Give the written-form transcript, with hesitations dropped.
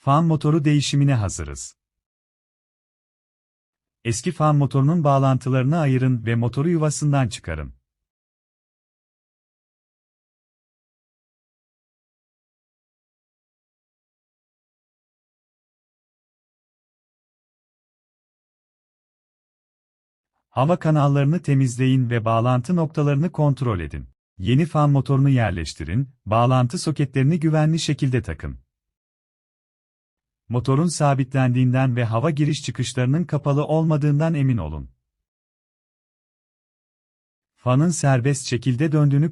Fan motoru değişimine hazırız. Eski fan motorunun bağlantılarını ayırın ve motoru yuvasından çıkarın. Hava kanallarını temizleyin ve bağlantı noktalarını kontrol edin. Yeni fan motorunu yerleştirin, bağlantı soketlerini güvenli şekilde takın. Motorun sabitlendiğinden ve hava giriş çıkışlarının kapalı olmadığından emin olun. Fanın serbest şekilde döndüğünü